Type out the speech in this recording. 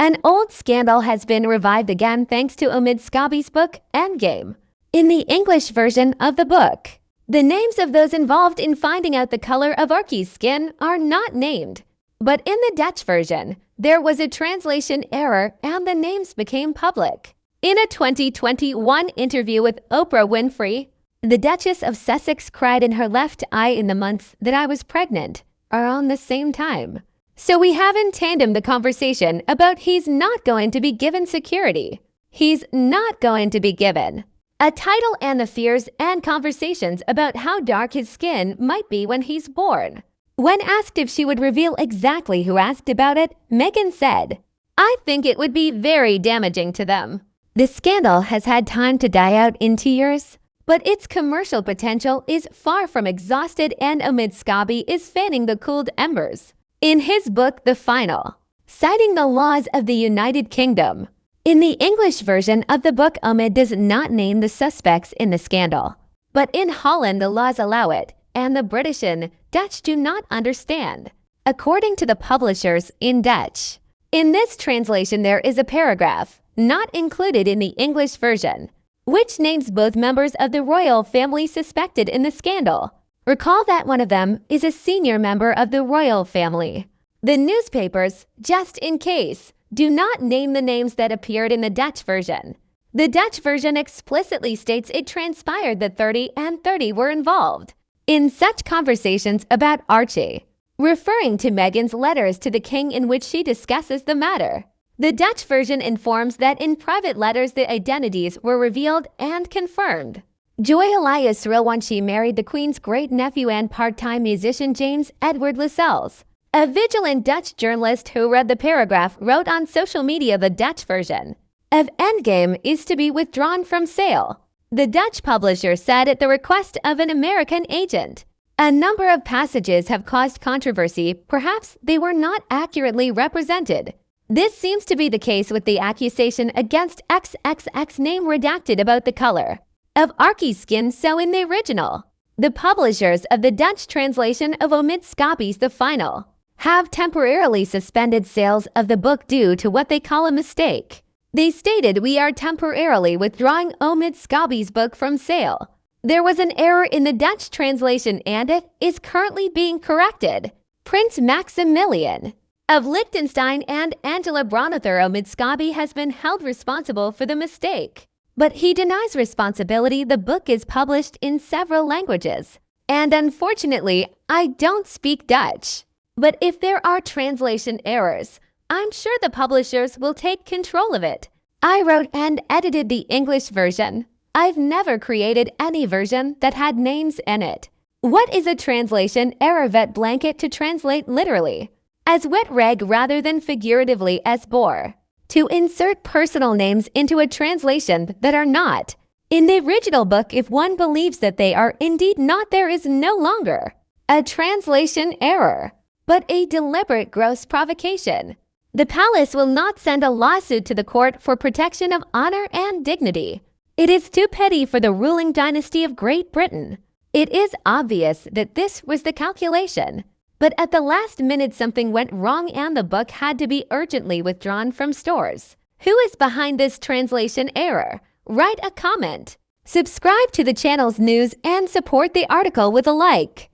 An old scandal has been revived again thanks to Omid Scobie's book, Endgame. In the English version of the book, the names of those involved in finding out the color of Archie's skin are not named. But in the Dutch version, there was a translation error and the names became public. In a 2021 interview with Oprah Winfrey, the Duchess of Sussex cried in her left eye in the months that I was pregnant around the same time. So we have in tandem the conversation about he's not going to be given security. He's not going to be given a title and the fears and conversations about how dark his skin might be when he's born. When asked if she would reveal exactly who asked about it, Meghan said, "I think it would be very damaging to them." The scandal has had time to die out in tears, but its commercial potential is far from exhausted and Omid Scobie is fanning the cooled embers. In his book, The Final, citing the laws of the United Kingdom. In the English version of the book, Omid does not name the suspects in the scandal. But in Holland, the laws allow it, and the British and Dutch do not understand. According to the publishers in Dutch, in this translation there is a paragraph, not included in the English version, which names both members of the royal family suspected in the scandal. Recall that one of them is a senior member of the royal family. The newspapers, just in case, do not name the names that appeared in the Dutch version. The Dutch version explicitly states it transpired that 30 and 30 were involved in such conversations about Archie, referring to Meghan's letters to the king in which she discusses the matter. The Dutch version informs that in private letters the identities were revealed and confirmed. Joy Elias wrote when she married the Queen's great-nephew and part-time musician James Edward Lascelles. A vigilant Dutch journalist who read the paragraph wrote on social media the Dutch version of Endgame is to be withdrawn from sale. The Dutch publisher said at the request of an American agent. A number of passages have caused controversy, perhaps they were not accurately represented. This seems to be the case with the accusation against XXX name redacted about the color of Archie's skin, so in the original. The publishers of the Dutch translation of Omid Scobie's The Final have temporarily suspended sales of the book due to what they call a mistake. They stated, "We are temporarily withdrawing Omid Scobie's book from sale. There was an error in the Dutch translation and it is currently being corrected." Prince Maximilian of Liechtenstein and Angela Brunother Omid Scobie has been held responsible for the mistake. But he denies responsibility. The book is published in several languages. And unfortunately, I don't speak Dutch. But if there are translation errors, I'm sure the publishers will take control of it. I wrote and edited the English version. I've never created any version that had names in it. What is a translation error? Vet blanket to translate literally as wet rag rather than figuratively as bore. To insert personal names into a translation that are not in the original book if one believes that they are indeed not, there is no longer a translation error, but a deliberate gross provocation. The palace will not send a lawsuit to the court for protection of honor and dignity. It is too petty for the ruling dynasty of Great Britain. It is obvious that this was the calculation. But at the last minute something went wrong and the book had to be urgently withdrawn from stores. Who is behind this translation error? Write a comment. Subscribe to the channel's news and support the article with a like.